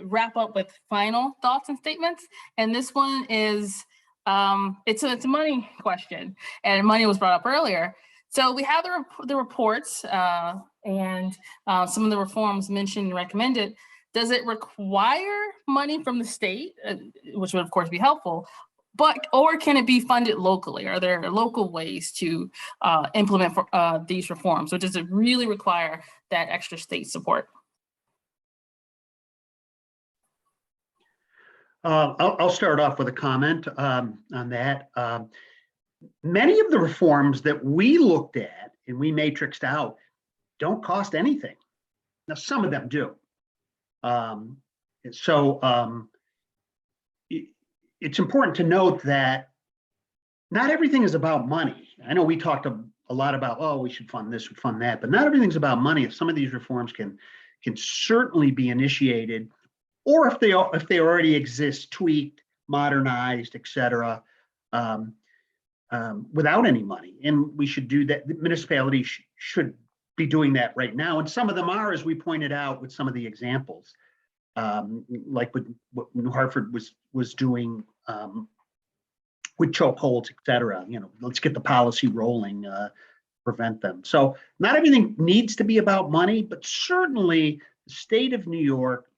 wrap up with final thoughts and statements. And this one is, it's a money question, and money was brought up earlier. So we have the reports and some of the reforms mentioned and recommended. Does it require money from the state, which would of course be helpful, or can it be funded locally? Are there local ways to implement these reforms? Or does it really require that extra state support? I'll start off with a comment on that. Many of the reforms that we looked at and we matrixed out don't cost anything. Now, some of them do. It's important to note that not everything is about money. I know we talked a lot about, we should fund this, we fund that, but not everything's about money. If some of these reforms can certainly be initiated, or if they already exist, tweaked, modernized, et cetera, without any money. And we should do that. The municipalities should be doing that right now. And some of them are, as we pointed out with some of the examples, like what New Hartford was doing with chokeholds, et cetera. Let's get the policy rolling, prevent them. So not everything needs to be about money, but certainly the state of New York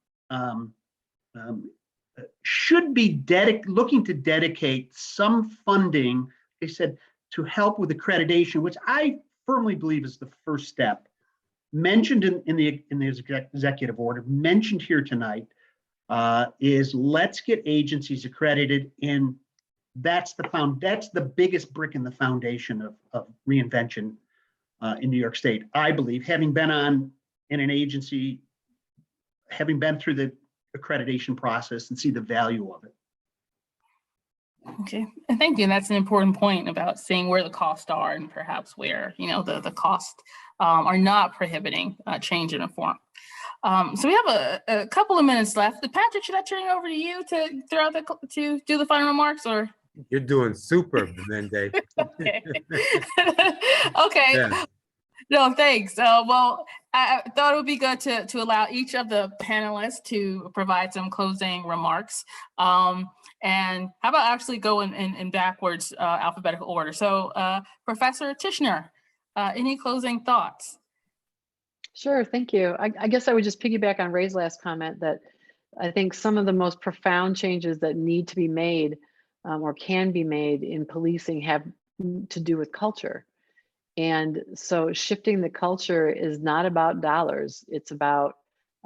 should be looking to dedicate some funding, they said, to help with accreditation, which I firmly believe is the first step. Mentioned in the executive order, mentioned here tonight, is let's get agencies accredited, and that's the biggest brick in the foundation of reinvention in New York State. I believe, having been in an agency, having been through the accreditation process and see the value of it. Okay, and thank you. And that's an important point about seeing where the costs are and perhaps where, the costs are not prohibiting change in reform. So we have a couple of minutes left. Patrick, should I turn it over to you to do the final remarks, or? You're doing super, Gbemende. Okay. Okay. Yeah. No, thanks. Well, I thought it would be good to allow each of the panelists to provide some closing remarks. And how about actually go in backwards alphabetical order? So Professor Tischner, any closing thoughts? Sure, thank you. I guess I would just piggyback on Ray's last comment that I think some of the most profound changes that need to be made or can be made in policing have to do with culture. And so shifting the culture is not about dollars, it's about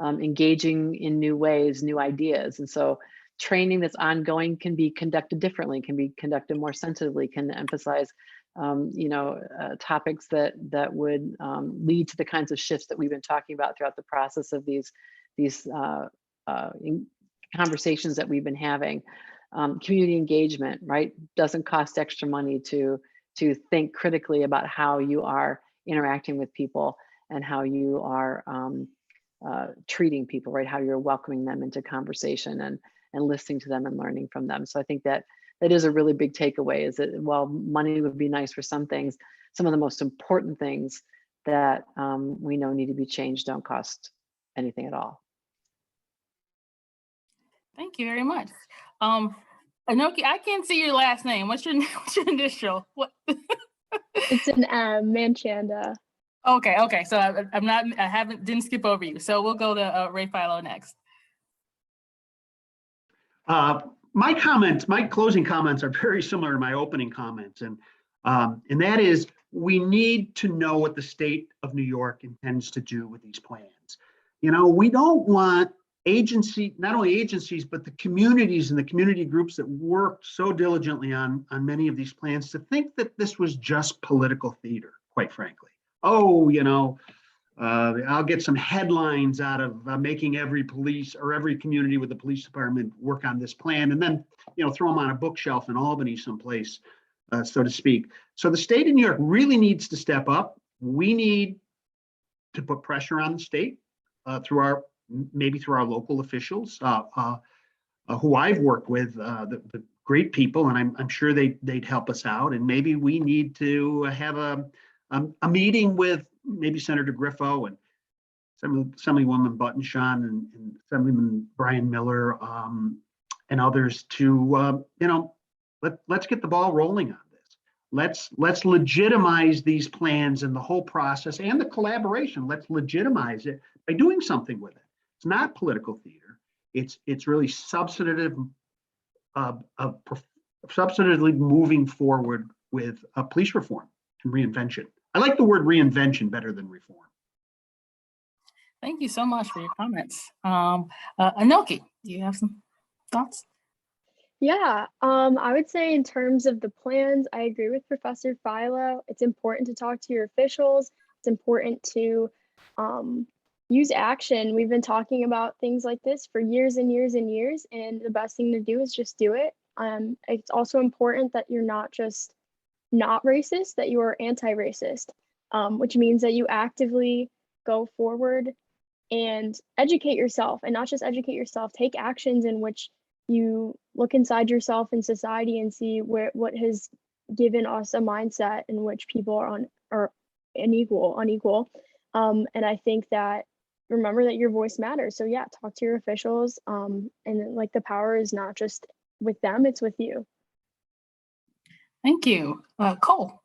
engaging in new ways, new ideas. And so training that's ongoing can be conducted differently, can be conducted more sensitively, can emphasize topics that would lead to the kinds of shifts that we've been talking about throughout the process of these conversations that we've been having. Community engagement, right? Doesn't cost extra money to think critically about how you are interacting with people and how you are treating people, right? How you're welcoming them into conversation and listening to them and learning from them. So I think that is a really big takeaway, is that while money would be nice for some things, some of the most important things that we know need to be changed don't cost anything at all. Thank you very much. Anokhi, I can't see your last name. What's your initial? What? It's an M, Manchanda. Okay. So didn't skip over you. So we'll go to Ray Philo next. My closing comments are very similar to my opening comments, and that is, we need to know what the state of New York intends to do with these plans. We don't want not only agencies, but the communities and the community groups that worked so diligently on many of these plans to think that this was just political theater, quite frankly. I'll get some headlines out of making every police or every community with a police department work on this plan, and then throw them on a bookshelf in Albany someplace, so to speak. So the state of New York really needs to step up. We need to put pressure on the state maybe through our local officials, who I've worked with, the great people, and I'm sure they'd help us out. And maybe we need to have a meeting with maybe Senator Griffo and Assemblywoman Buttonshaw and Assemblyman Brian Miller, and others to let's get the ball rolling on this. Let's legitimize these plans and the whole process and the collaboration. Let's legitimize it by doing something with it. It's not political theater. It's really substantively moving forward with police reform and reinvention. I like the word reinvention better than reform. Thank you so much for your comments. Anokhi, do you have some thoughts? Yeah, I would say in terms of the plans, I agree with Professor Philo. It's important to talk to your officials. It's important to use action. We've been talking about things like this for years and years and years, and the best thing to do is just do it. It's also important that you're not just not racist, that you are anti-racist, which means that you actively go forward and educate yourself, and not just educate yourself, take actions in which you look inside yourself and society and see what has given us a mindset in which people are unequal. And I think that, remember that your voice matters. So yeah, talk to your officials, and like the power is not just with them, it's with you. Thank you. Cole.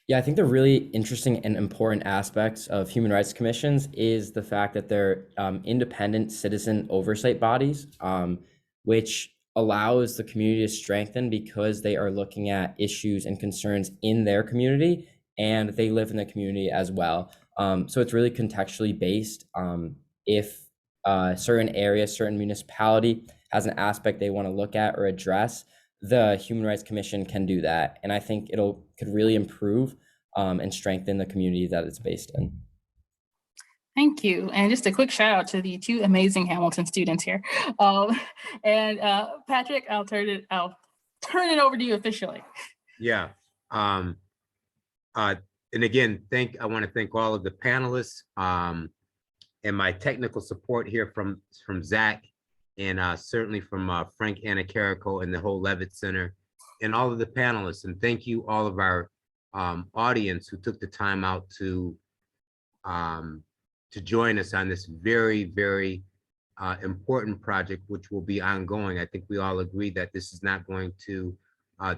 Yeah, I think the really interesting and important aspects of human rights commissions is the fact that they're independent citizen oversight bodies, which allows the community to strengthen because they are looking at issues and concerns in their community, and they live in the community as well. So it's really contextually based. If a certain area, certain municipality has an aspect they want to look at or address, the Human Rights Commission can do that. And I think could really improve and strengthen the community that it's based in. Thank you. And just a quick shout out to the two amazing Hamilton students here. And Patrick, I'll turn it over to you officially. Yeah. And again, I want to thank all of the panelists and my technical support here from Zach and certainly from Frank Anacarico and the whole Levitt Center and all of the panelists. And thank you all of our audience who took the time out to join us on this very, very important project, which will be ongoing. I think we all agree that this is not going to,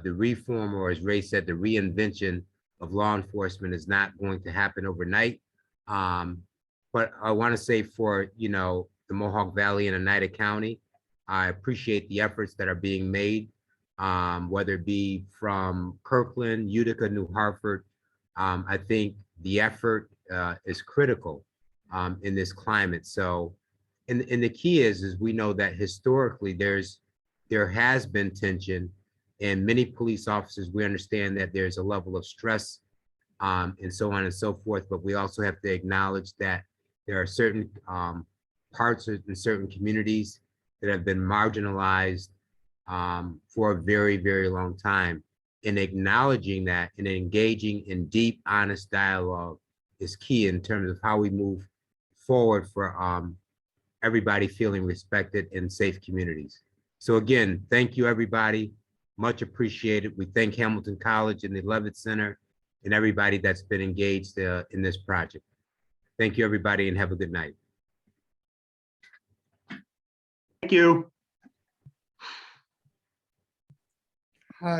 the reform, or as Ray said, the reinvention of law enforcement is not going to happen overnight. But I want to say for, the Mohawk Valley and Oneida County, I appreciate the efforts that are being made, whether it be from Kirkland, Utica, New Hartford. I think the effort is critical in this climate. So, and the key is we know that historically there has been tension, and many police officers, we understand that there's a level of stress and so on and so forth, but we also have to acknowledge that there are certain parts in certain communities that have been marginalized for a very, very long time. And acknowledging that and engaging in deep, honest dialogue is key in terms of how we move forward for everybody feeling respected in safe communities. So again, thank you, everybody. Much appreciated. We thank Hamilton College and the Levitt Center and everybody that's been engaged in this project. Thank you, everybody, and have a good night. Thank you. Hi.